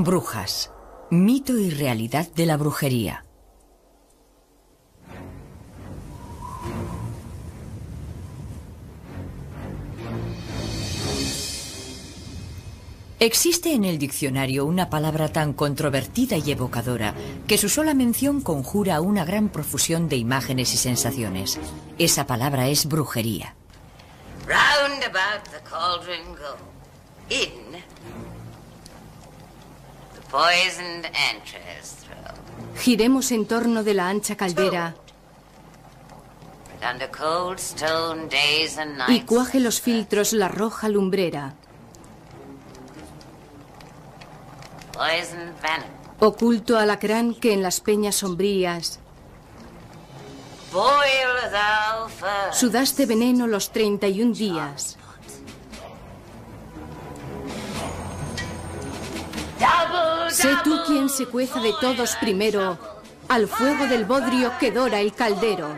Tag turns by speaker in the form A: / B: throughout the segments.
A: Brujas. Mito y realidad de la brujería. Existe en el diccionario una palabra tan controvertida y evocadora que su sola mención conjura una gran profusión de imágenes y sensaciones. Esa palabra es brujería.
B: Round about the cauldron go, in the poisoned entrails throw.
C: Giremos en torno de la ancha caldera
B: Under cold stone days and
C: y
B: nights.
C: cuaje los filtros la roja lumbrera.
B: Poisoned venom.
C: Oculto alacrán que en las peñas sombrías
B: Boil thou first.
C: sudaste veneno los 31 días.
B: Double,
C: Sé tú quien se cueza de todos primero, al fuego del bodrio que dora el caldero.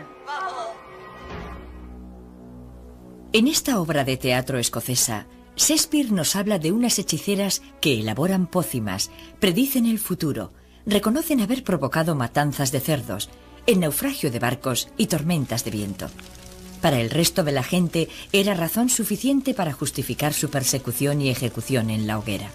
A: En esta obra de teatro escocesa, Shakespeare nos habla de unas hechiceras que elaboran pócimas, predicen el futuro, reconocen haber provocado matanzas de cerdos, el naufragio de barcos y tormentas de viento. Para el resto de la gente era razón suficiente para justificar su persecución y ejecución en la hoguera.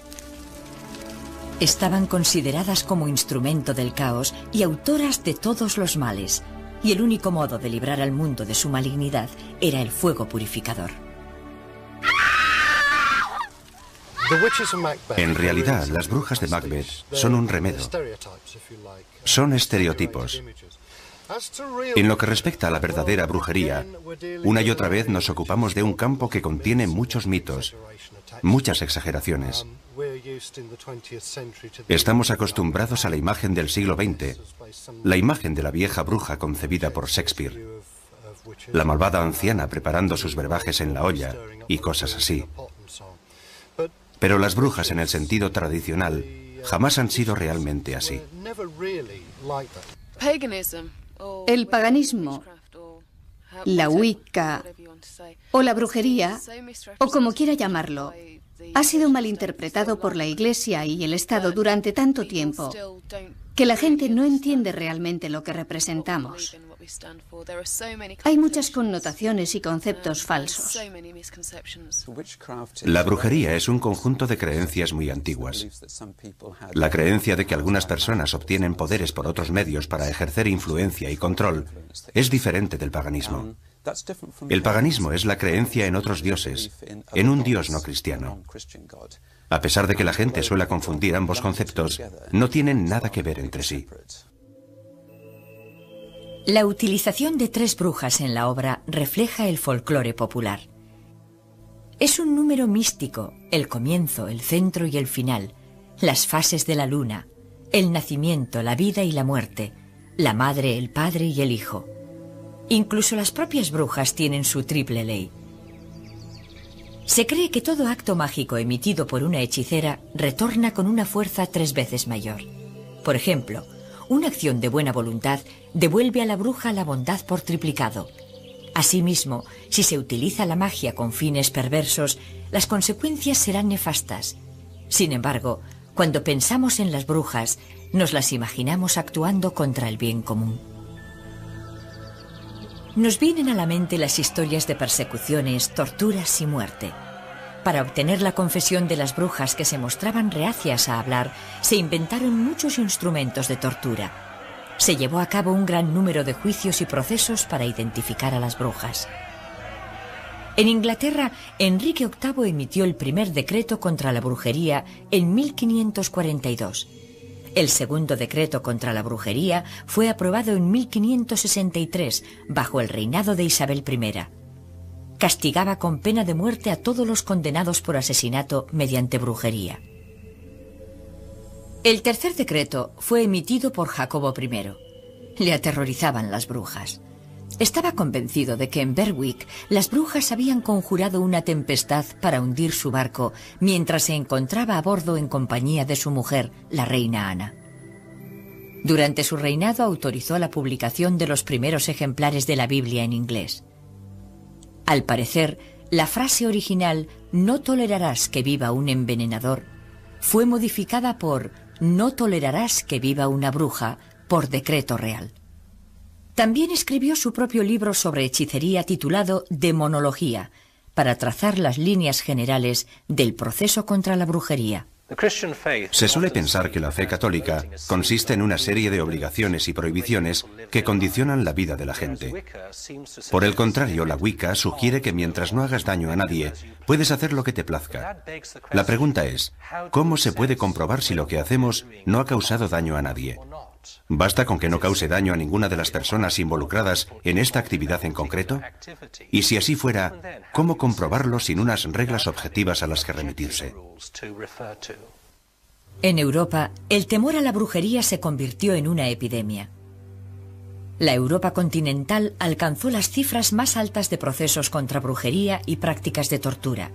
A: Estaban consideradas como instrumento del caos y autoras de todos los males, y el único modo de librar al mundo de su malignidad era el fuego purificador.
D: En realidad, las brujas de Macbeth son un remedo. Son estereotipos. En lo que respecta a la verdadera brujería, una y otra vez nos ocupamos de un campo que contiene muchos mitos, muchas exageraciones. Estamos acostumbrados a la imagen del siglo XX, la imagen de la vieja bruja concebida por Shakespeare, la malvada anciana preparando sus brebajes en la olla y cosas así. Pero las brujas en el sentido tradicional jamás han sido realmente así.
E: El paganismo, la Wicca o la brujería, o como quiera llamarlo, ha sido malinterpretado por la Iglesia y el Estado durante tanto tiempo que la gente no entiende realmente lo que representamos. Hay muchas connotaciones y conceptos falsos.
D: La brujería es un conjunto de creencias muy antiguas. La creencia de que algunas personas obtienen poderes por otros medios para ejercer influencia y control es diferente del paganismo. El paganismo es la creencia en otros dioses, en un dios no cristiano. A pesar de que la gente suele confundir ambos conceptos, no tienen nada que ver entre sí.
A: La utilización de 3 brujas en la obra refleja el folclore popular. Es un número místico, el comienzo, el centro y el final, las fases de la luna, el nacimiento, la vida y la muerte, la madre, el padre y el hijo. Incluso las propias brujas tienen su triple ley. Se cree que todo acto mágico emitido por una hechicera retorna con una fuerza 3 veces mayor. Por ejemplo, una acción de buena voluntad devuelve a la bruja la bondad por triplicado. Asimismo, si se utiliza la magia con fines perversos, las consecuencias serán nefastas. Sin embargo, cuando pensamos en las brujas, nos las imaginamos actuando contra el bien común. Nos vienen a la mente las historias de persecuciones, torturas y muerte. Para obtener la confesión de las brujas que se mostraban reacias a hablar, se inventaron muchos instrumentos de tortura. Se llevó a cabo un gran número de juicios y procesos para identificar a las brujas. En Inglaterra, Enrique VIII emitió el primer decreto contra la brujería en 1542. El segundo decreto contra la brujería fue aprobado en 1563, bajo el reinado de Isabel I. Castigaba con pena de muerte a todos los condenados por asesinato mediante brujería. El tercer decreto fue emitido por Jacobo I. Le aterrorizaban las brujas. Estaba convencido de que en Berwick las brujas habían conjurado una tempestad para hundir su barco mientras se encontraba a bordo en compañía de su mujer, la reina Ana. Durante su reinado autorizó la publicación de los primeros ejemplares de la Biblia en inglés. Al parecer, la frase original "no tolerarás que viva un envenenador" fue modificada por "No tolerarás que viva una bruja" por decreto real. También escribió su propio libro sobre hechicería titulado Demonología, para trazar las líneas generales del proceso contra la brujería.
D: Se suele pensar que la fe católica consiste en una serie de obligaciones y prohibiciones que condicionan la vida de la gente. Por el contrario, la Wicca sugiere que mientras no hagas daño a nadie, puedes hacer lo que te plazca. La pregunta es, ¿cómo se puede comprobar si lo que hacemos no ha causado daño a nadie? ¿Basta con que no cause daño a ninguna de las personas involucradas en esta actividad en concreto? Y si así fuera, ¿cómo comprobarlo sin unas reglas objetivas a las que remitirse?
A: En Europa, el temor a la brujería se convirtió en una epidemia. La Europa continental alcanzó las cifras más altas de procesos contra brujería y prácticas de tortura.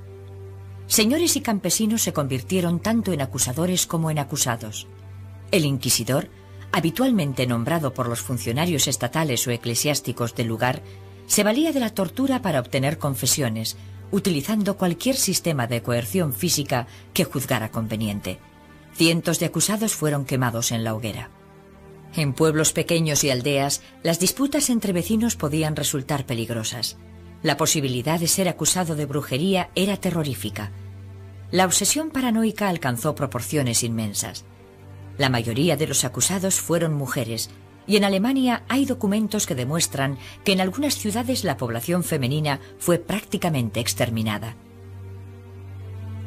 A: Señores y campesinos se convirtieron tanto en acusadores como en acusados. El inquisidor, habitualmente nombrado por los funcionarios estatales o eclesiásticos del lugar, se valía de la tortura para obtener confesiones, utilizando cualquier sistema de coerción física que juzgara conveniente. Cientos de acusados fueron quemados en la hoguera. En pueblos pequeños y aldeas, las disputas entre vecinos podían resultar peligrosas. La posibilidad de ser acusado de brujería era terrorífica. La obsesión paranoica alcanzó proporciones inmensas. La mayoría de los acusados fueron mujeres, y en Alemania hay documentos que demuestran que en algunas ciudades la población femenina fue prácticamente exterminada.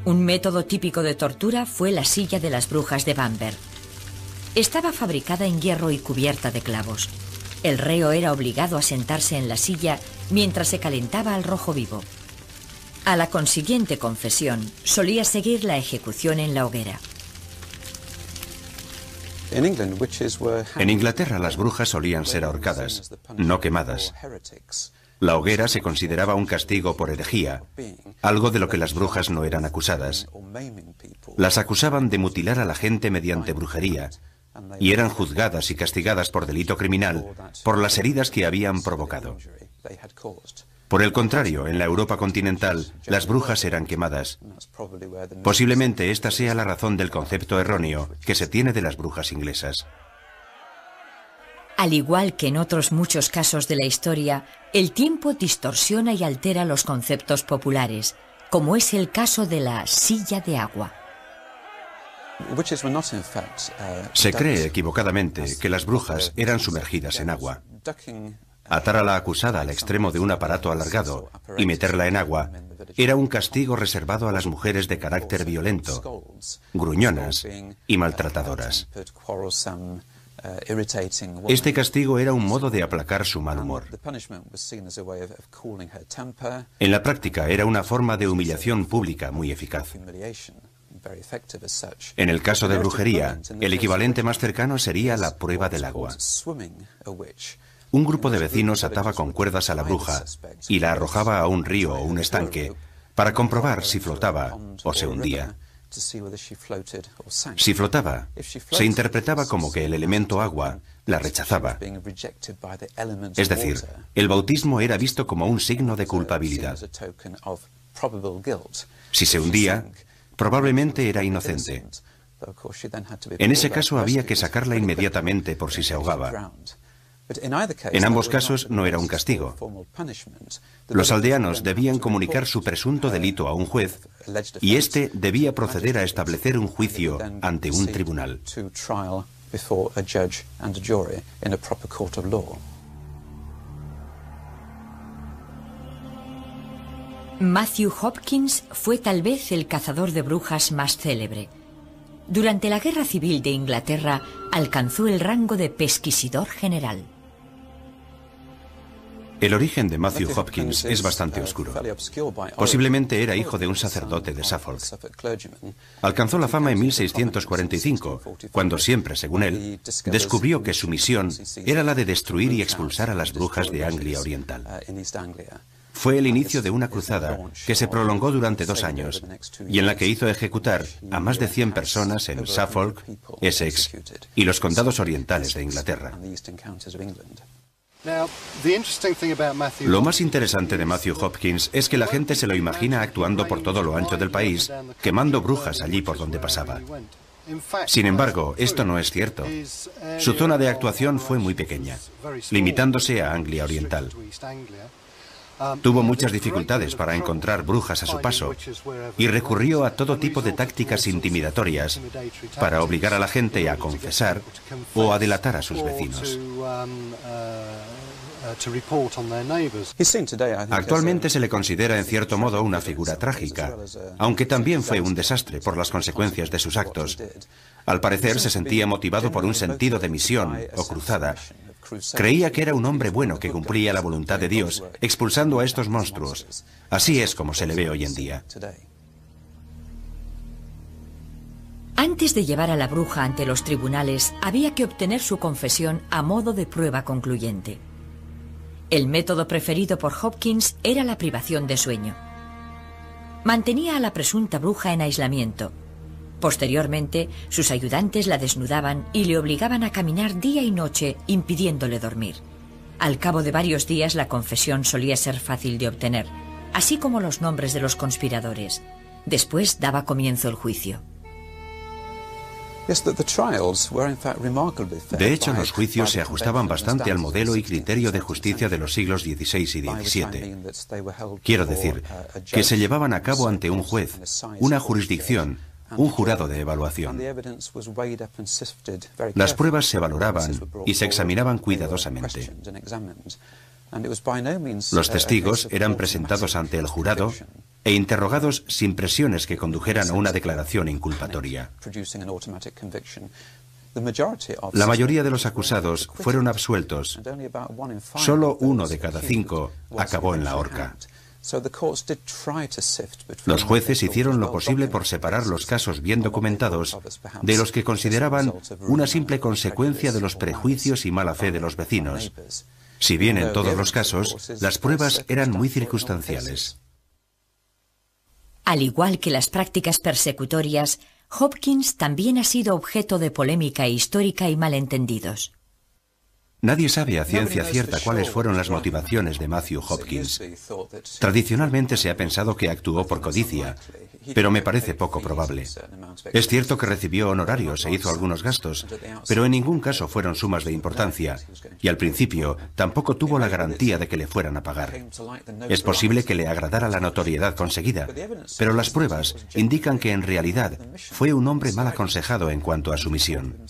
A: Un método típico de tortura fue la silla de las brujas de Bamberg. Estaba fabricada en hierro y cubierta de clavos. El reo era obligado a sentarse en la silla mientras se calentaba al rojo vivo. A la consiguiente confesión solía seguir la ejecución en la hoguera.
D: En Inglaterra las brujas solían ser ahorcadas, no quemadas. La hoguera se consideraba un castigo por herejía, algo de lo que las brujas no eran acusadas. Las acusaban de mutilar a la gente mediante brujería, y eran juzgadas y castigadas por delito criminal por las heridas que habían provocado. Por el contrario, en la Europa continental, las brujas eran quemadas. Posiblemente esta sea la razón del concepto erróneo que se tiene de las brujas inglesas.
A: Al igual que en otros muchos casos de la historia, el tiempo distorsiona y altera los conceptos populares, como es el caso de la silla de agua.
D: Se cree equivocadamente que las brujas eran sumergidas en agua. Atar a la acusada al extremo de un aparato alargado y meterla en agua era un castigo reservado a las mujeres de carácter violento, gruñonas y maltratadoras. Este castigo era un modo de aplacar su mal humor. En la práctica era una forma de humillación pública muy eficaz. En el caso de brujería, el equivalente más cercano sería la prueba del agua. Un grupo de vecinos ataba con cuerdas a la bruja y la arrojaba a un río o un estanque para comprobar si flotaba o se hundía. Si flotaba, se interpretaba como que el elemento agua la rechazaba. Es decir, el bautismo era visto como un signo de culpabilidad. Si se hundía, probablemente era inocente. En ese caso había que sacarla inmediatamente por si se ahogaba. En ambos casos no era un castigo. Los aldeanos debían comunicar su presunto delito a un juez y éste debía proceder a establecer un juicio ante un tribunal.
A: Matthew Hopkins fue tal vez el cazador de brujas más célebre. Durante la Guerra Civil de Inglaterra alcanzó el rango de pesquisidor general.
D: El origen de Matthew Hopkins es bastante oscuro. Posiblemente era hijo de un sacerdote de Suffolk. Alcanzó la fama en 1645, cuando siempre, según él, descubrió que su misión era la de destruir y expulsar a las brujas de Anglia Oriental. Fue el inicio de una cruzada que se prolongó durante 2 años y en la que hizo ejecutar a más de 100 personas en Suffolk, Essex y los condados orientales de Inglaterra. Lo más interesante de Matthew Hopkins es que la gente se lo imagina actuando por todo lo ancho del país, quemando brujas allí por donde pasaba. Sin embargo, esto no es cierto. Su zona de actuación fue muy pequeña, limitándose a Anglia Oriental. Tuvo muchas dificultades para encontrar brujas a su paso y recurrió a todo tipo de tácticas intimidatorias para obligar a la gente a confesar o a delatar a sus vecinos. Actualmente se le considera en cierto modo una figura trágica, aunque también fue un desastre por las consecuencias de sus actos. Al parecer se sentía motivado por un sentido de misión o cruzada. Creía que era un hombre bueno que cumplía la voluntad de Dios, expulsando a estos monstruos. Así es como se le ve hoy en día.
A: Antes de llevar a la bruja ante los tribunales, había que obtener su confesión a modo de prueba concluyente. El método preferido por Hopkins era la privación de sueño. Mantenía a la presunta bruja en aislamiento. Posteriormente, sus ayudantes la desnudaban y le obligaban a caminar día y noche, impidiéndole dormir. Al cabo de varios días, la confesión solía ser fácil de obtener, así como los nombres de los conspiradores. Después daba comienzo el juicio.
D: De hecho, los juicios se ajustaban bastante al modelo y criterio de justicia de los siglos XVI y XVII. Quiero decir, que se llevaban a cabo ante un juez, una jurisdicción, un jurado de evaluación. Las pruebas se valoraban y se examinaban cuidadosamente. Los testigos eran presentados ante el jurado e interrogados sin presiones que condujeran a una declaración inculpatoria. La mayoría de los acusados fueron absueltos. Solo 1 de cada 5 acabó en la horca. Los jueces hicieron lo posible por separar los casos bien documentados de los que consideraban una simple consecuencia de los prejuicios y mala fe de los vecinos. Si bien en todos los casos, las pruebas eran muy circunstanciales.
A: Al igual que las prácticas persecutorias, Hopkins también ha sido objeto de polémica histórica y malentendidos.
D: Nadie sabe a ciencia cierta cuáles fueron las motivaciones de Matthew Hopkins. Tradicionalmente se ha pensado que actuó por codicia, pero me parece poco probable. Es cierto que recibió honorarios e hizo algunos gastos, pero en ningún caso fueron sumas de importancia, y al principio tampoco tuvo la garantía de que le fueran a pagar. Es posible que le agradara la notoriedad conseguida, pero las pruebas indican que en realidad fue un hombre mal aconsejado en cuanto a su misión.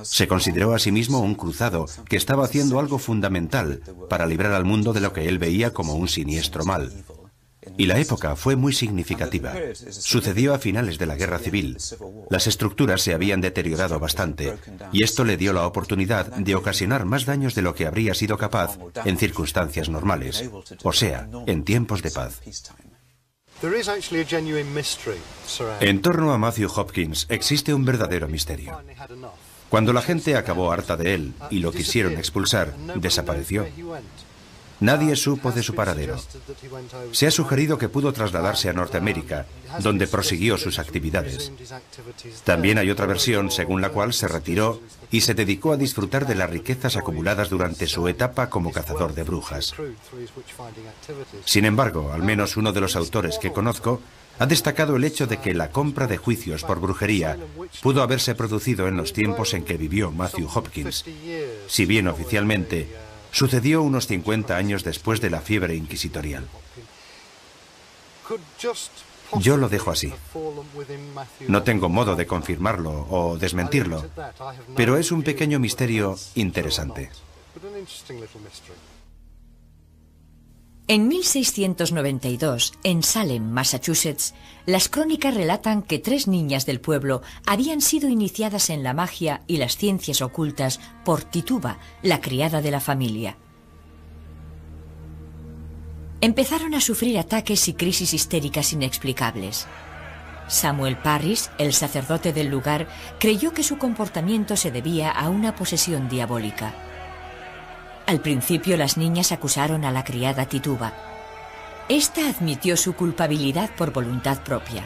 D: Se consideró a sí mismo un cruzado que estaba haciendo algo fundamental para librar al mundo de lo que él veía como un siniestro mal. Y la época fue muy significativa. Sucedió a finales de la Guerra Civil. Las estructuras se habían deteriorado bastante, y esto le dio la oportunidad de ocasionar más daños de lo que habría sido capaz en circunstancias normales, o sea, en tiempos de paz. En torno a Matthew Hopkins existe un verdadero misterio. Cuando la gente acabó harta de él y lo quisieron expulsar, desapareció. Nadie supo de su paradero. Se ha sugerido que pudo trasladarse a Norteamérica, donde prosiguió sus actividades. También hay otra versión según la cual se retiró y se dedicó a disfrutar de las riquezas acumuladas durante su etapa como cazador de brujas. Sin embargo, al menos uno de los autores que conozco ha destacado el hecho de que la compra de juicios por brujería pudo haberse producido en los tiempos en que vivió Matthew Hopkins, si bien oficialmente sucedió unos 50 años después de la fiebre inquisitorial. Yo lo dejo así. No tengo modo de confirmarlo o desmentirlo, pero es un pequeño misterio interesante.
A: En 1692, en Salem, Massachusetts, las crónicas relatan que 3 niñas del pueblo habían sido iniciadas en la magia y las ciencias ocultas por Tituba, la criada de la familia. Empezaron a sufrir ataques y crisis histéricas inexplicables. Samuel Parris, el sacerdote del lugar, creyó que su comportamiento se debía a una posesión diabólica. Al principio las niñas acusaron a la criada Tituba. Esta admitió su culpabilidad por voluntad propia.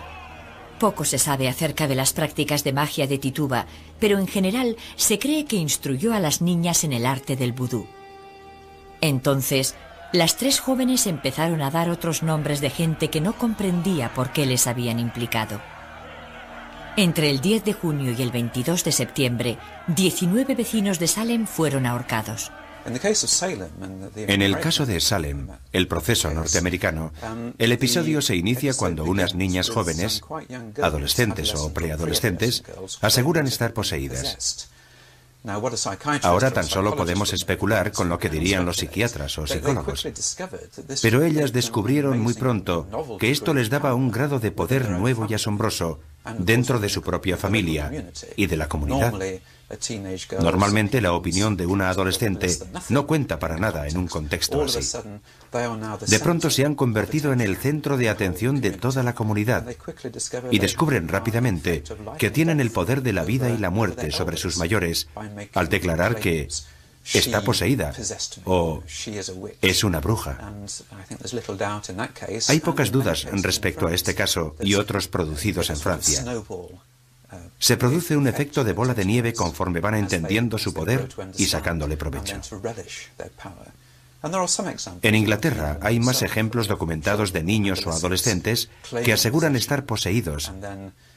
A: Poco se sabe acerca de las prácticas de magia de Tituba, pero en general se cree que instruyó a las niñas en el arte del vudú. Entonces, las tres jóvenes empezaron a dar otros nombres de gente que no comprendía por qué les habían implicado. Entre el 10 de junio y el 22 de septiembre, 19 vecinos de Salem fueron ahorcados.
D: En el caso de Salem, el proceso norteamericano, el episodio se inicia cuando unas niñas jóvenes, adolescentes o preadolescentes, aseguran estar poseídas. Ahora tan solo podemos especular con lo que dirían los psiquiatras o psicólogos. Pero ellas descubrieron muy pronto que esto les daba un grado de poder nuevo y asombroso dentro de su propia familia y de la comunidad. Normalmente la opinión de una adolescente no cuenta para nada en un contexto así. De pronto se han convertido en el centro de atención de toda la comunidad y descubren rápidamente que tienen el poder de la vida y la muerte sobre sus mayores al declarar que está poseída o es una bruja. Hay pocas dudas respecto a este caso y otros producidos en Francia. Se produce un efecto de bola de nieve conforme van entendiendo su poder y sacándole provecho. En Inglaterra hay más ejemplos documentados de niños o adolescentes que aseguran estar poseídos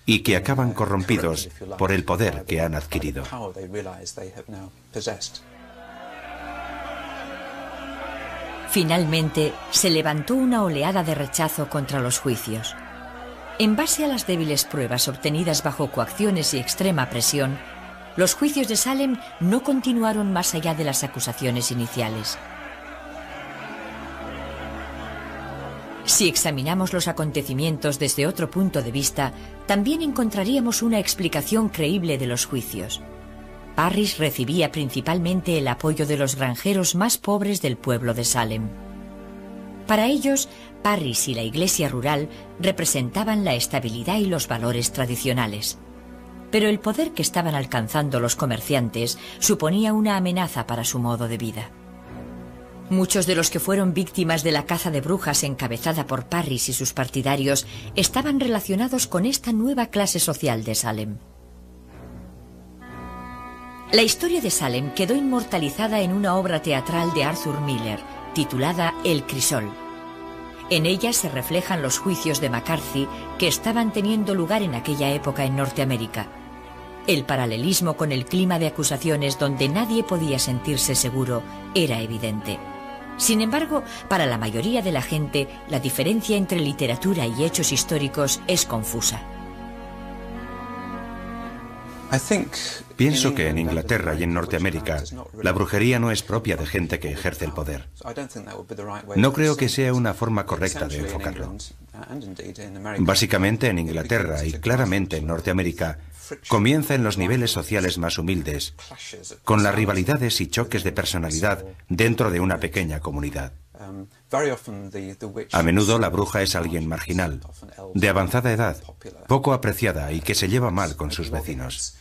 D: y que acaban corrompidos por el poder que han adquirido.
A: Finalmente, se levantó una oleada de rechazo contra los juicios. En base a las débiles pruebas obtenidas bajo coacciones y extrema presión, los juicios de Salem no continuaron más allá de las acusaciones iniciales. Si examinamos los acontecimientos desde otro punto de vista, también encontraríamos una explicación creíble de los juicios. Parris recibía principalmente el apoyo de los granjeros más pobres del pueblo de Salem. Para ellos, Parris y la iglesia rural representaban la estabilidad y los valores tradicionales. Pero el poder que estaban alcanzando los comerciantes suponía una amenaza para su modo de vida. Muchos de los que fueron víctimas de la caza de brujas encabezada por Parris y sus partidarios estaban relacionados con esta nueva clase social de Salem. La historia de Salem quedó inmortalizada en una obra teatral de Arthur Miller, titulada El Crisol. En ella se reflejan los juicios de McCarthy que estaban teniendo lugar en aquella época en Norteamérica. El paralelismo con el clima de acusaciones donde nadie podía sentirse seguro era evidente. Sin embargo, para la mayoría de la gente, la diferencia entre literatura y hechos históricos es confusa.
D: Pienso que en Inglaterra y en Norteamérica la brujería no es propia de gente que ejerce el poder. No creo que sea una forma correcta de enfocarlo. Básicamente en Inglaterra y claramente en Norteamérica comienza en los niveles sociales más humildes, con las rivalidades y choques de personalidad dentro de una pequeña comunidad. A menudo la bruja es alguien marginal, de avanzada edad, poco apreciada y que se lleva mal con sus vecinos.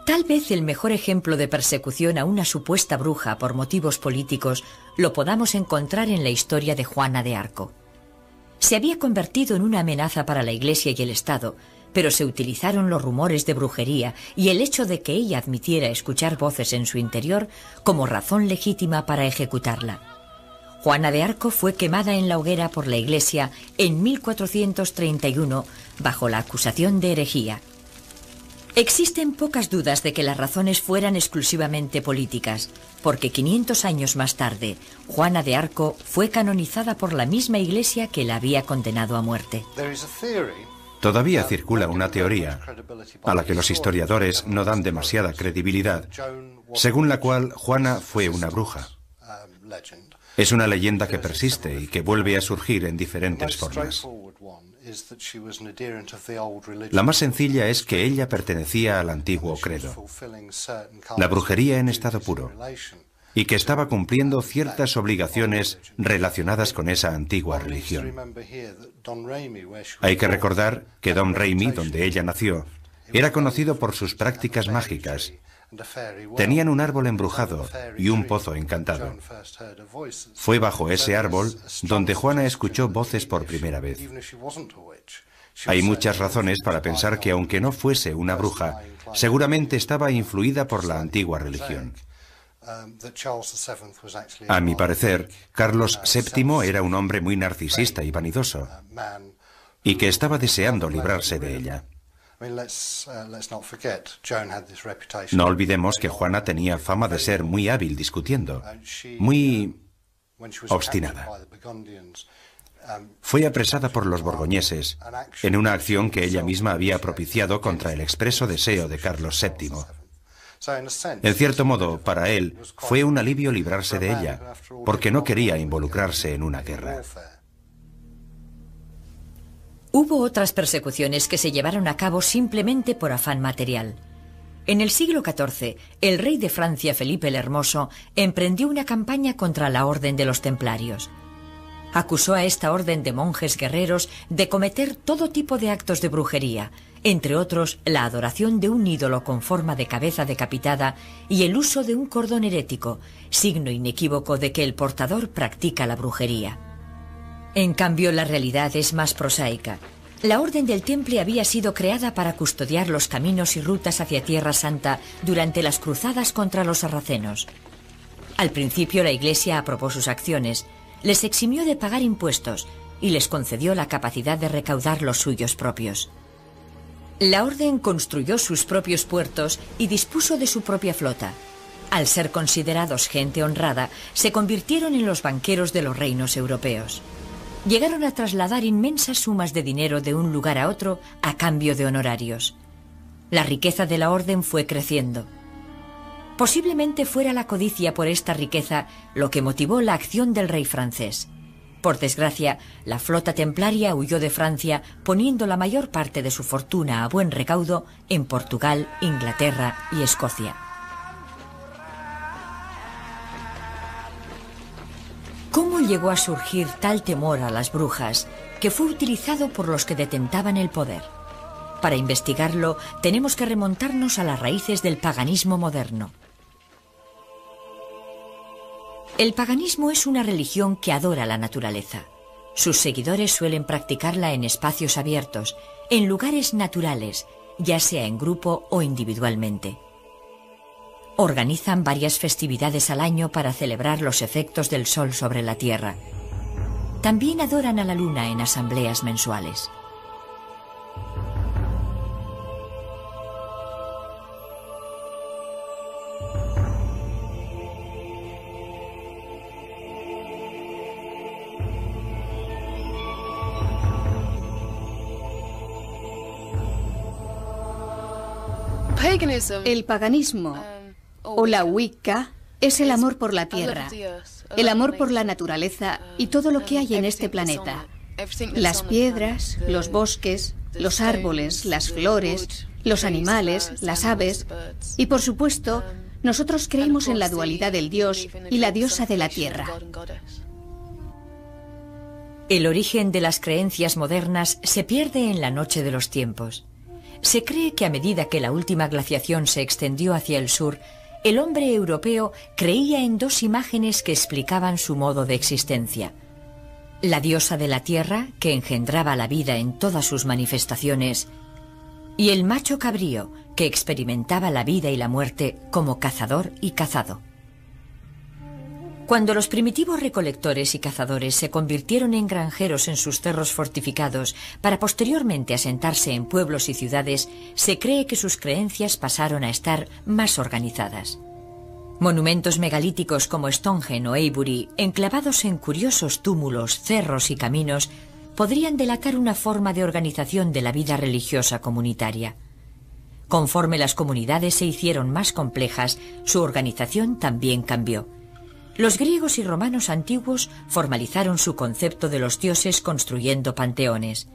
A: Tal vez el mejor ejemplo de persecución a una supuesta bruja por motivos políticos lo podamos encontrar en la historia de Juana de Arco. Se había convertido en una amenaza para la Iglesia y el Estado, pero se utilizaron los rumores de brujería y el hecho de que ella admitiera escuchar voces en su interior como razón legítima para ejecutarla. Juana de Arco fue quemada en la hoguera por la Iglesia en 1431 bajo la acusación de herejía. Existen pocas dudas de que las razones fueran exclusivamente políticas, porque 500 años más tarde, Juana de Arco fue canonizada por la misma Iglesia que la había condenado a muerte.
D: Todavía circula una teoría, a la que los historiadores no dan demasiada credibilidad, según la cual Juana fue una bruja. Es una leyenda que persiste y que vuelve a surgir en diferentes formas. La más sencilla es que ella pertenecía al antiguo credo, la brujería en estado puro, y que estaba cumpliendo ciertas obligaciones relacionadas con esa antigua religión. Hay que recordar que Dom Raimi, donde ella nació, era conocido por sus prácticas mágicas. Tenían un árbol embrujado y un pozo encantado. Fue bajo ese árbol donde Juana escuchó voces por primera vez. Hay muchas razones para pensar que aunque no fuese una bruja, seguramente estaba influida por la antigua religión. A mi parecer, Carlos VII era un hombre muy narcisista y vanidoso, y que estaba deseando librarse de ella. No olvidemos que Juana tenía fama de ser muy hábil discutiendo, muy obstinada. Fue apresada por los borgoñeses en una acción que ella misma había propiciado contra el expreso deseo de Carlos VII. En cierto modo, para él, fue un alivio librarse de ella, porque no quería involucrarse en una guerra.
A: Hubo otras persecuciones que se llevaron a cabo simplemente por afán material. En el siglo XIV, el rey de Francia, Felipe el Hermoso, emprendió una campaña contra la Orden de los Templarios. Acusó a esta orden de monjes guerreros de cometer todo tipo de actos de brujería, entre otros la adoración de un ídolo con forma de cabeza decapitada y el uso de un cordón herético, signo inequívoco de que el portador practica la brujería. En cambio, la realidad es más prosaica. La Orden del Temple había sido creada para custodiar los caminos y rutas hacia Tierra Santa durante las cruzadas contra los sarracenos. Al principio, la Iglesia aprobó sus acciones, les eximió de pagar impuestos y les concedió la capacidad de recaudar los suyos propios. La Orden construyó sus propios puertos y dispuso de su propia flota. Al ser considerados gente honrada, se convirtieron en los banqueros de los reinos europeos. Llegaron a trasladar inmensas sumas de dinero de un lugar a otro a cambio de honorarios. La riqueza de la Orden fue creciendo. Posiblemente fuera la codicia por esta riqueza lo que motivó la acción del rey francés. Por desgracia, la flota templaria huyó de Francia, poniendo la mayor parte de su fortuna a buen recaudo en Portugal, Inglaterra y Escocia. ¿Cómo llegó a surgir tal temor a las brujas que fue utilizado por los que detentaban el poder? Para investigarlo, tenemos que remontarnos a las raíces del paganismo moderno. El paganismo es una religión que adora la naturaleza. Sus seguidores suelen practicarla en espacios abiertos, en lugares naturales, ya sea en grupo o individualmente. Organizan varias festividades al año para celebrar los efectos del sol sobre la tierra. También adoran a la luna en asambleas mensuales.
E: El paganismo o la Wicca es el amor por la tierra, el amor por la naturaleza y todo lo que hay en este planeta. Las piedras, los bosques, los árboles, las flores, los animales, las aves y, por supuesto, nosotros creemos en la dualidad del dios y la diosa de la tierra.
A: El origen de las creencias modernas se pierde en la noche de los tiempos. Se cree que a medida que la última glaciación se extendió hacia el sur, el hombre europeo creía en dos imágenes que explicaban su modo de existencia. La diosa de la tierra, que engendraba la vida en todas sus manifestaciones, y el macho cabrío, que experimentaba la vida y la muerte como cazador y cazado. Cuando los primitivos recolectores y cazadores se convirtieron en granjeros en sus cerros fortificados para posteriormente asentarse en pueblos y ciudades, se cree que sus creencias pasaron a estar más organizadas. Monumentos megalíticos como Stonehenge o Avebury, enclavados en curiosos túmulos, cerros y caminos, podrían delatar una forma de organización de la vida religiosa comunitaria. Conforme las comunidades se hicieron más complejas, su organización también cambió. Los griegos y romanos antiguos formalizaron su concepto de los dioses construyendo panteones,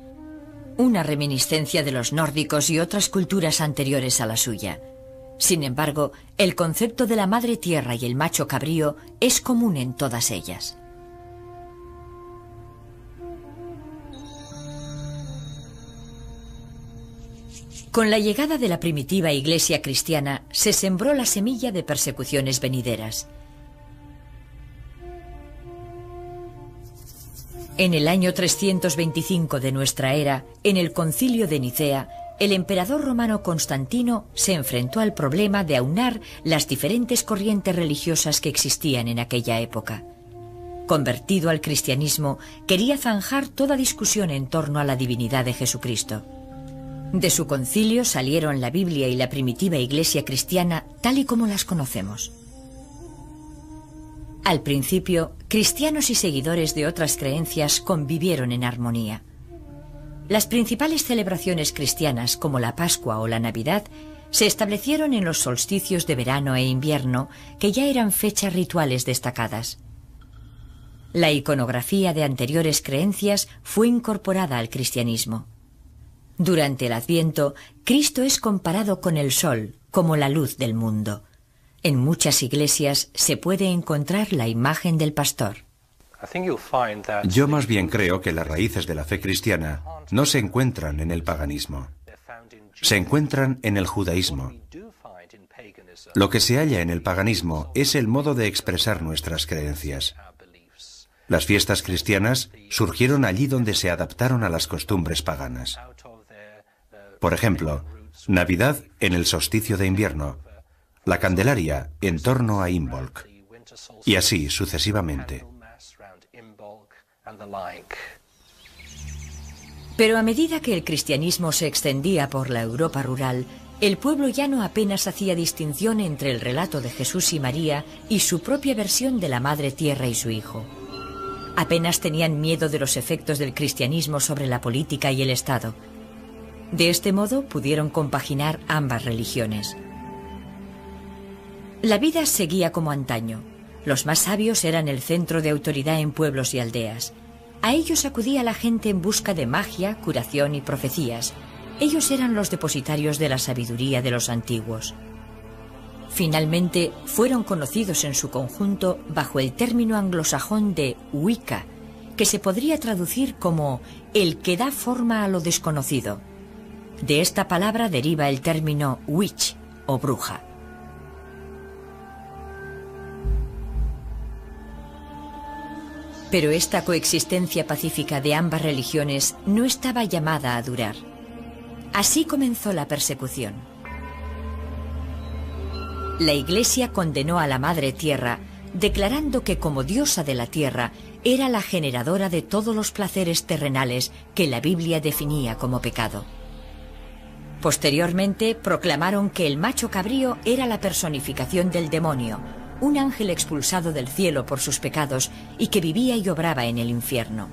A: una reminiscencia de los nórdicos y otras culturas anteriores a la suya. Sin embargo, el concepto de la madre tierra y el macho cabrío es común en todas ellas. Con la llegada de la primitiva iglesia cristiana, se sembró la semilla de persecuciones venideras. En el año 325 de nuestra era, en el Concilio de Nicea, el emperador romano Constantino se enfrentó al problema de aunar las diferentes corrientes religiosas que existían en aquella época. Convertido al cristianismo, quería zanjar toda discusión en torno a la divinidad de Jesucristo. De su concilio salieron la Biblia y la primitiva Iglesia cristiana tal y como las conocemos. Al principio, cristianos y seguidores de otras creencias convivieron en armonía. Las principales celebraciones cristianas, como la Pascua o la Navidad, se establecieron en los solsticios de verano e invierno, que ya eran fechas rituales destacadas. La iconografía de anteriores creencias fue incorporada al cristianismo. Durante el Adviento, Cristo es comparado con el sol, como la luz del mundo. En muchas iglesias se puede encontrar la imagen del pastor.
D: Yo más bien creo que las raíces de la fe cristiana no se encuentran en el paganismo. Se encuentran en el judaísmo. Lo que se halla en el paganismo es el modo de expresar nuestras creencias. Las fiestas cristianas surgieron allí donde se adaptaron a las costumbres paganas. Por ejemplo, Navidad en el solsticio de invierno, la Candelaria en torno a Imbolc, y así sucesivamente.
A: Pero a medida que el cristianismo se extendía por la Europa rural, el pueblo llano apenas hacía distinción entre el relato de Jesús y María y su propia versión de la Madre Tierra y su Hijo. Apenas tenían miedo de los efectos del cristianismo sobre la política y el Estado. De este modo pudieron compaginar ambas religiones. La vida seguía como antaño. Los más sabios eran el centro de autoridad en pueblos y aldeas. A ellos acudía la gente en busca de magia, curación y profecías. Ellos eran los depositarios de la sabiduría de los antiguos. Finalmente, fueron conocidos en su conjunto bajo el término anglosajón de Wicca, que se podría traducir como el que da forma a lo desconocido. De esta palabra deriva el término witch o bruja. Pero esta coexistencia pacífica de ambas religiones no estaba llamada a durar. Así comenzó la persecución. La Iglesia condenó a la Madre Tierra, declarando que como diosa de la tierra era la generadora de todos los placeres terrenales que la Biblia definía como pecado. Posteriormente proclamaron que el macho cabrío era la personificación del demonio, un ángel expulsado del cielo por sus pecados y que vivía y obraba en el infierno.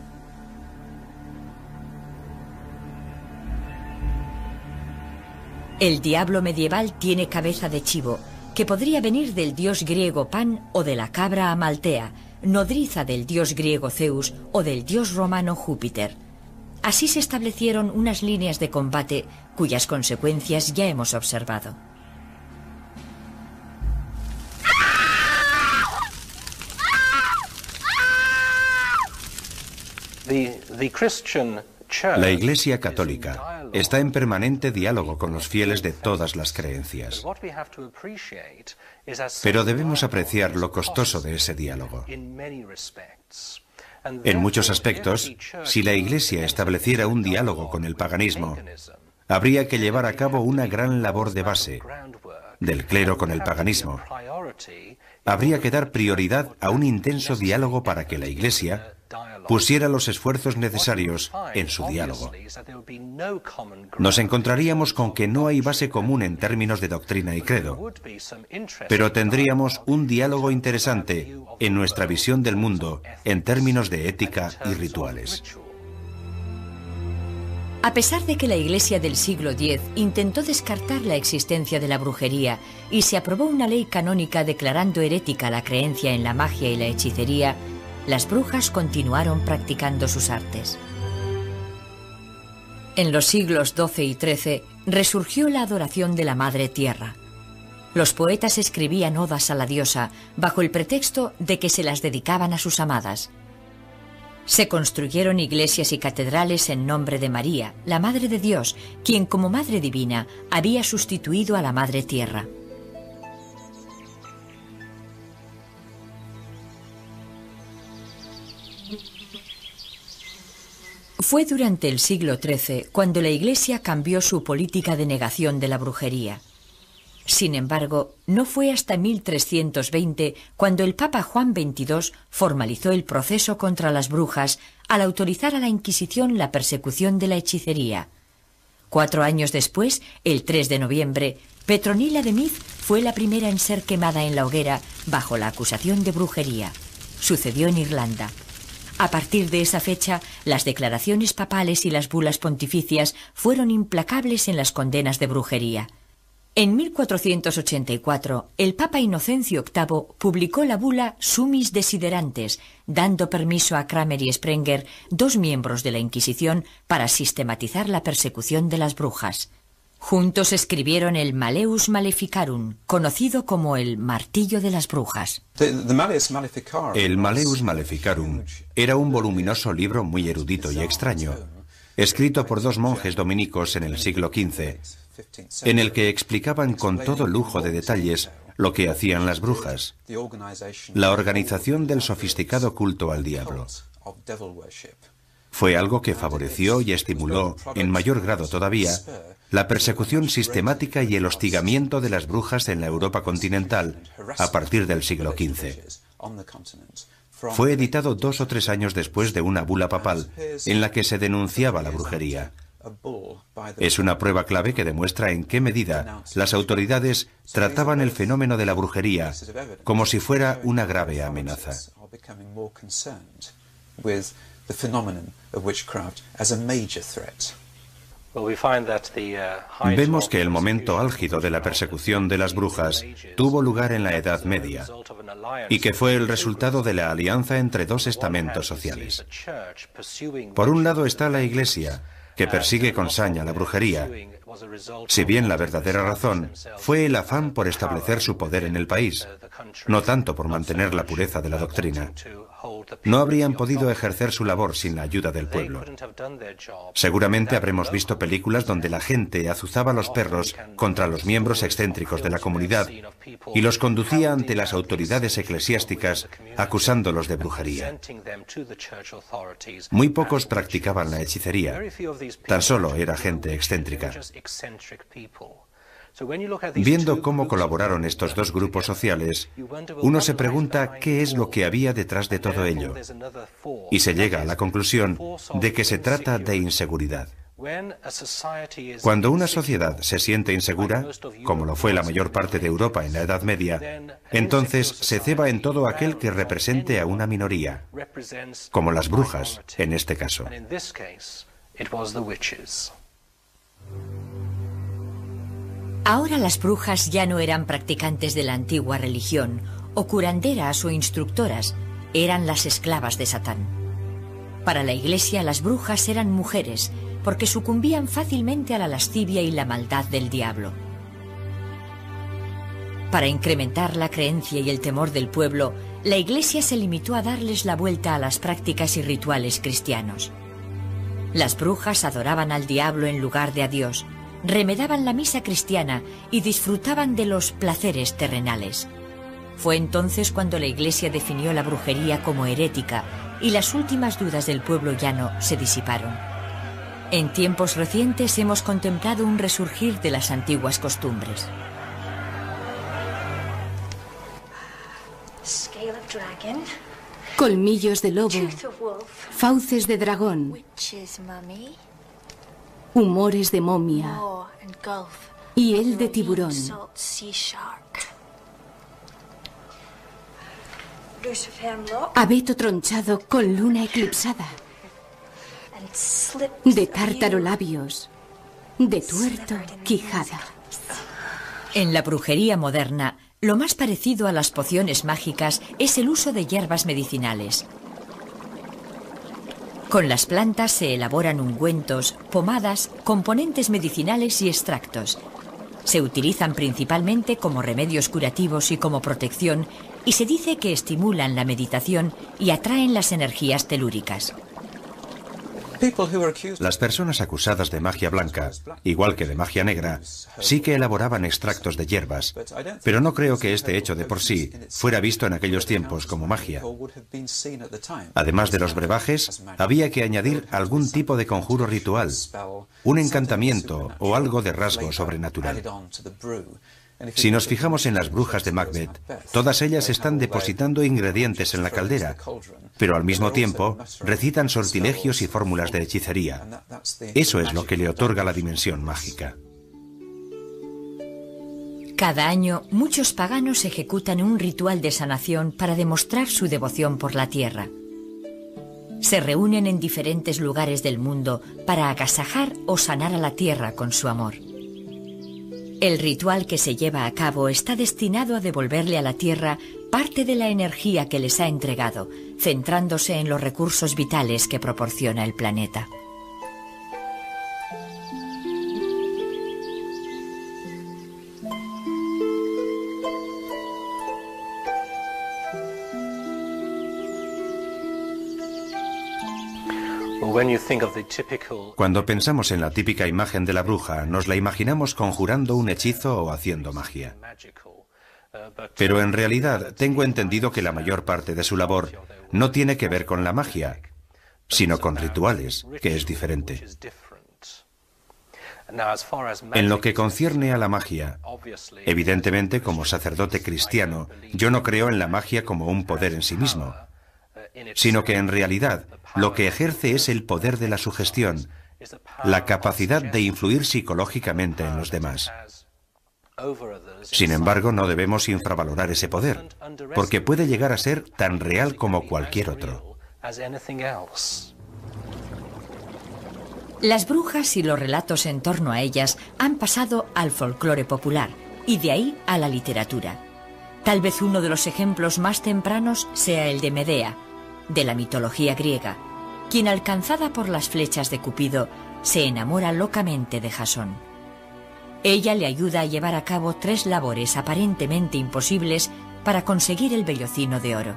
A: El diablo medieval tiene cabeza de chivo, que podría venir del dios griego Pan o de la cabra Amaltea, nodriza del dios griego Zeus o del dios romano Júpiter. Así se establecieron unas líneas de combate cuyas consecuencias ya hemos observado.
D: La Iglesia católica está en permanente diálogo con los fieles de todas las creencias. Pero debemos apreciar lo costoso de ese diálogo. En muchos aspectos, si la Iglesia estableciera un diálogo con el paganismo, habría que llevar a cabo una gran labor de base, del clero con el paganismo. Habría que dar prioridad a un intenso diálogo para que la Iglesia pusiera los esfuerzos necesarios en su diálogo. Nos encontraríamos con que no hay base común en términos de doctrina y credo, pero tendríamos un diálogo interesante en nuestra visión del mundo en términos de ética y rituales.
A: A pesar de que la Iglesia del siglo X intentó descartar la existencia de la brujería y se aprobó una ley canónica declarando herética la creencia en la magia y la hechicería, las brujas continuaron practicando sus artes. En los siglos XII y XIII resurgió la adoración de la Madre Tierra. Los poetas escribían odas a la diosa bajo el pretexto de que se las dedicaban a sus amadas. Se construyeron iglesias y catedrales en nombre de María, la Madre de Dios, quien como Madre Divina había sustituido a la Madre Tierra. Fue durante el siglo XIII cuando la Iglesia cambió su política de negación de la brujería. Sin embargo, no fue hasta 1320 cuando el Papa Juan XXII formalizó el proceso contra las brujas al autorizar a la Inquisición la persecución de la hechicería. 4 años después, el 3 de noviembre, Petronila de Meath fue la primera en ser quemada en la hoguera bajo la acusación de brujería. Sucedió en Irlanda. A partir de esa fecha, las declaraciones papales y las bulas pontificias fueron implacables en las condenas de brujería. En 1484, el Papa Inocencio VIII publicó la bula Summis Desiderantes, dando permiso a Cranmer y Sprenger, 2 miembros de la Inquisición, para sistematizar la persecución de las brujas. Juntos escribieron el Malleus Maleficarum, conocido como el Martillo de las Brujas.
D: El Malleus Maleficarum era un voluminoso libro muy erudito y extraño, escrito por 2 monjes dominicos en el siglo XV, en el que explicaban con todo lujo de detalles lo que hacían las brujas, la organización del sofisticado culto al diablo. Fue algo que favoreció y estimuló, en mayor grado todavía, la persecución sistemática y el hostigamiento de las brujas en la Europa continental a partir del siglo XV. Fue editado 2 o 3 años después de una bula papal en la que se denunciaba la brujería. Es una prueba clave que demuestra en qué medida las autoridades trataban el fenómeno de la brujería como si fuera una grave amenaza. Vemos que el momento álgido de la persecución de las brujas tuvo lugar en la Edad Media y que fue el resultado de la alianza entre 2 estamentos sociales. Por un lado está la Iglesia, que persigue con saña la brujería, si bien la verdadera razón fue el afán por establecer su poder en el país, no tanto por mantener la pureza de la doctrina. No habrían podido ejercer su labor sin la ayuda del pueblo. Seguramente habremos visto películas donde la gente azuzaba a los perros contra los miembros excéntricos de la comunidad y los conducía ante las autoridades eclesiásticas acusándolos de brujería. Muy pocos practicaban la hechicería, tan solo era gente excéntrica. Viendo cómo colaboraron estos 2 grupos sociales, uno se pregunta qué es lo que había detrás de todo ello, y se llega a la conclusión de que se trata de inseguridad. Cuando una sociedad se siente insegura, como lo fue la mayor parte de Europa en la Edad Media, entonces se ceba en todo aquel que represente a una minoría, como las brujas en este caso.
A: Ahora las brujas ya no eran practicantes de la antigua religión, o curanderas o instructoras, eran las esclavas de Satán. Para la Iglesia las brujas eran mujeres, porque sucumbían fácilmente a la lascivia y la maldad del diablo. Para incrementar la creencia y el temor del pueblo, la Iglesia se limitó a darles la vuelta a las prácticas y rituales cristianos. Las brujas adoraban al diablo en lugar de a Dios, remedaban la misa cristiana y disfrutaban de los placeres terrenales. Fue entonces cuando la Iglesia definió la brujería como herética y las últimas dudas del pueblo llano se disiparon. En tiempos recientes hemos contemplado un resurgir de las antiguas costumbres.
C: Colmillos de lobo, fauces de dragón, humores de momia y hiel de tiburón. Abeto tronchado con luna eclipsada, de tártaro labios, de tuerto quijada.
A: En la brujería moderna, lo más parecido a las pociones mágicas es el uso de hierbas medicinales. Con las plantas se elaboran ungüentos, pomadas, componentes medicinales y extractos. Se utilizan principalmente como remedios curativos y como protección, y se dice que estimulan la meditación y atraen las energías telúricas.
D: Las personas acusadas de magia blanca, igual que de magia negra, sí que elaboraban extractos de hierbas, pero no creo que este hecho de por sí fuera visto en aquellos tiempos como magia. Además de los brebajes, había que añadir algún tipo de conjuro ritual, un encantamiento o algo de rasgo sobrenatural. Si nos fijamos en las brujas de Macbeth, todas ellas están depositando ingredientes en la caldera, pero al mismo tiempo recitan sortilegios y fórmulas de hechicería. Eso es lo que le otorga la dimensión mágica.
A: Cada año, muchos paganos ejecutan un ritual de sanación para demostrar su devoción por la tierra. Se reúnen en diferentes lugares del mundo para agasajar o sanar a la tierra con su amor. El ritual que se lleva a cabo está destinado a devolverle a la tierra parte de la energía que les ha entregado, centrándose en los recursos vitales que proporciona el planeta.
D: Cuando pensamos en la típica imagen de la bruja, nos la imaginamos conjurando un hechizo o haciendo magia. Pero en realidad tengo entendido que la mayor parte de su labor no tiene que ver con la magia, sino con rituales, que es diferente. En lo que concierne a la magia, evidentemente como sacerdote cristiano, yo no creo en la magia como un poder en sí mismo, sino que en realidad lo que ejerce es el poder de la sugestión, la capacidad de influir psicológicamente en los demás. Sin embargo, no debemos infravalorar ese poder, porque puede llegar a ser tan real como cualquier otro.
A: Las brujas y los relatos en torno a ellas han pasado al folclore popular y de ahí a la literatura. Tal vez uno de los ejemplos más tempranos sea el de Medea, de la mitología griega, quien alcanzada por las flechas de Cupido se enamora locamente de Jasón. Ella le ayuda a llevar a cabo 3 labores aparentemente imposibles para conseguir el vellocino de oro.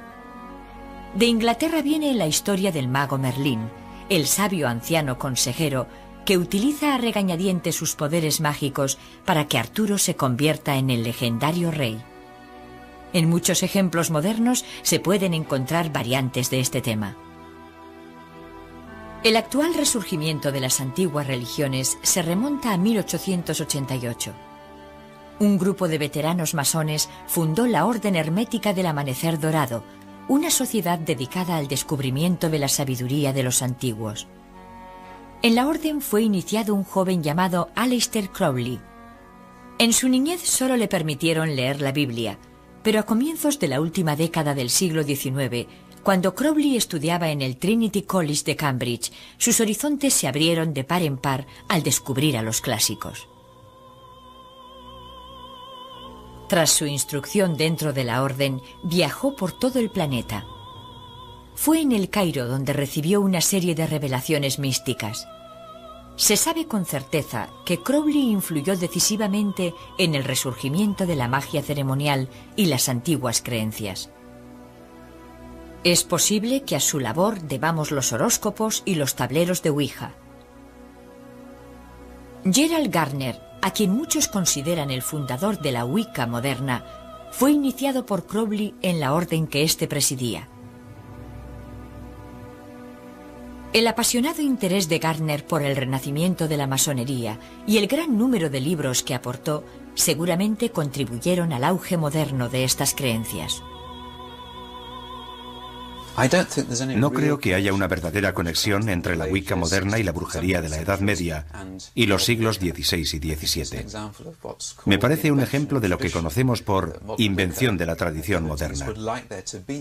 A: De Inglaterra viene la historia del mago Merlín, el sabio anciano consejero que utiliza a regañadientes sus poderes mágicos para que Arturo se convierta en el legendario rey. En muchos ejemplos modernos se pueden encontrar variantes de este tema. El actual resurgimiento de las antiguas religiones se remonta a 1888. Un grupo de veteranos masones fundó la Orden Hermética del Amanecer Dorado, una sociedad dedicada al descubrimiento de la sabiduría de los antiguos. En la orden fue iniciado un joven llamado Aleister Crowley. En su niñez solo le permitieron leer la Biblia, pero a comienzos de la última década del siglo XIX, cuando Crowley estudiaba en el Trinity College de Cambridge, sus horizontes se abrieron de par en par al descubrir a los clásicos. Tras su instrucción dentro de la orden, viajó por todo el planeta. Fue en el Cairo donde recibió una serie de revelaciones místicas. Se sabe con certeza que Crowley influyó decisivamente en el resurgimiento de la magia ceremonial y las antiguas creencias. Es posible que a su labor debamos los horóscopos y los tableros de Ouija. Gerald Gardner, a quien muchos consideran el fundador de la Wicca moderna, fue iniciado por Crowley en la orden que éste presidía. El apasionado interés de Gardner por el renacimiento de la masonería y el gran número de libros que aportó seguramente contribuyeron al auge moderno de estas creencias.
D: No creo que haya una verdadera conexión entre la Wicca moderna y la brujería de la Edad Media y los siglos XVI y XVII. Me parece un ejemplo de lo que conocemos por invención de la tradición moderna.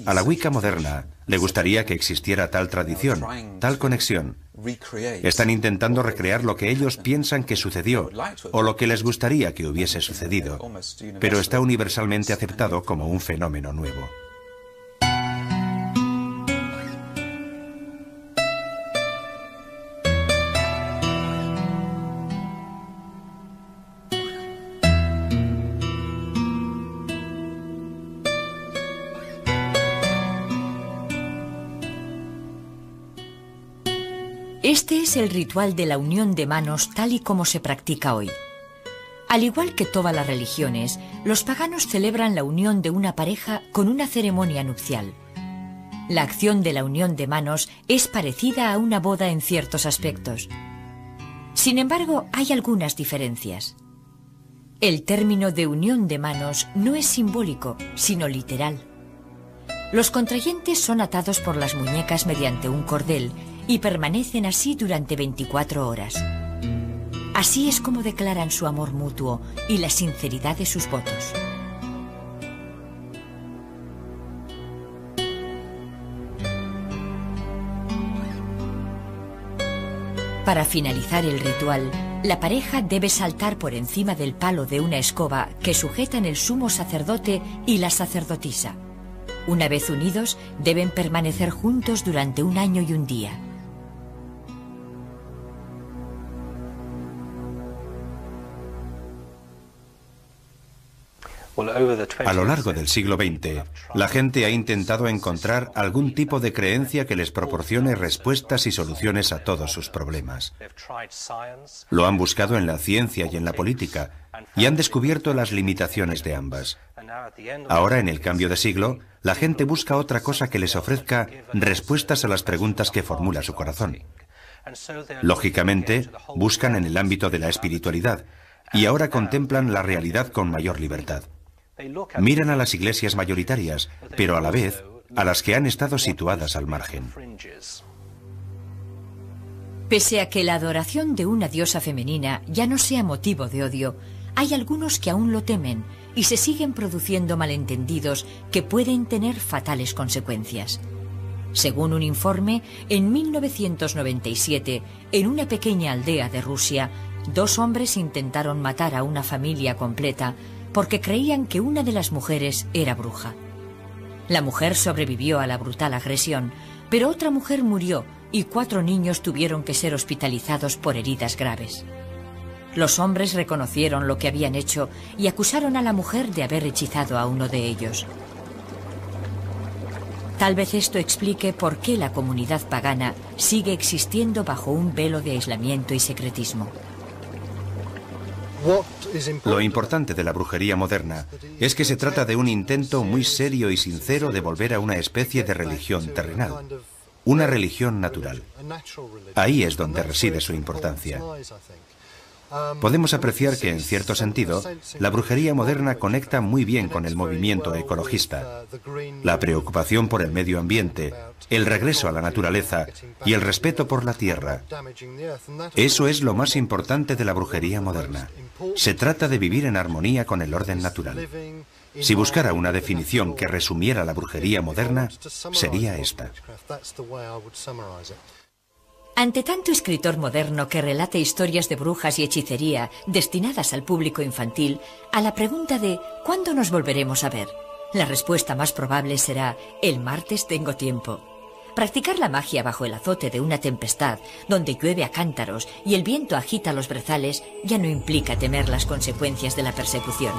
D: A la Wicca moderna le gustaría que existiera tal tradición, tal conexión. Están intentando recrear lo que ellos piensan que sucedió o lo que les gustaría que hubiese sucedido, pero está universalmente aceptado como un fenómeno nuevo.
A: Este es el ritual de la unión de manos tal y como se practica hoy. Al igual que todas las religiones, los paganos celebran la unión de una pareja con una ceremonia nupcial. La acción de la unión de manos es parecida a una boda en ciertos aspectos. Sin embargo, hay algunas diferencias. El término de unión de manos no es simbólico, sino literal. Los contrayentes son atados por las muñecas mediante un cordel y permanecen así durante 24 horas. Así es como declaran su amor mutuo y la sinceridad de sus votos. Para finalizar el ritual, la pareja debe saltar por encima del palo de una escoba que sujetan el sumo sacerdote y la sacerdotisa. Una vez unidos, deben permanecer juntos durante 1 año y 1 día.
D: A lo largo del siglo XX, la gente ha intentado encontrar algún tipo de creencia que les proporcione respuestas y soluciones a todos sus problemas. Lo han buscado en la ciencia y en la política, y han descubierto las limitaciones de ambas. Ahora, en el cambio de siglo, la gente busca otra cosa que les ofrezca respuestas a las preguntas que formula su corazón. Lógicamente, buscan en el ámbito de la espiritualidad, y ahora contemplan la realidad con mayor libertad. Miran a las iglesias mayoritarias, pero a la vez a las que han estado situadas al margen.
A: Pese a que la adoración de una diosa femenina ya no sea motivo de odio, hay algunos que aún lo temen y se siguen produciendo malentendidos que pueden tener fatales consecuencias. Según un informe, en 1997, en una pequeña aldea de Rusia, 2 hombres intentaron matar a una familia completa porque creían que una de las mujeres era bruja. La mujer sobrevivió a la brutal agresión, pero otra mujer murió y 4 niños tuvieron que ser hospitalizados por heridas graves. Los hombres reconocieron lo que habían hecho y acusaron a la mujer de haber hechizado a uno de ellos. Tal vez esto explique por qué la comunidad pagana sigue existiendo bajo un velo de aislamiento y secretismo.
D: Lo importante de la brujería moderna es que se trata de un intento muy serio y sincero de volver a una especie de religión terrenal, una religión natural. Ahí es donde reside su importancia. Podemos apreciar que, en cierto sentido, la brujería moderna conecta muy bien con el movimiento ecologista. La preocupación por el medio ambiente, el regreso a la naturaleza y el respeto por la tierra. Eso es lo más importante de la brujería moderna. Se trata de vivir en armonía con el orden natural. Si buscara una definición que resumiera la brujería moderna, sería esta.
A: Ante tanto escritor moderno que relate historias de brujas y hechicería destinadas al público infantil, a la pregunta de ¿cuándo nos volveremos a ver?, la respuesta más probable será el martes tengo tiempo. Practicar la magia bajo el azote de una tempestad, donde llueve a cántaros y el viento agita los brezales, ya no implica temer las consecuencias de la persecución.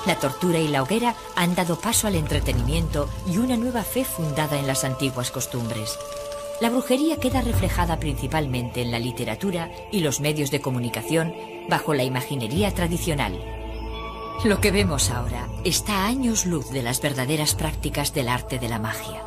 A: La tortura y la hoguera han dado paso al entretenimiento y una nueva fe fundada en las antiguas costumbres. La brujería queda reflejada principalmente en la literatura y los medios de comunicación bajo la imaginería tradicional. Lo que vemos ahora está a años luz de las verdaderas prácticas del arte de la magia.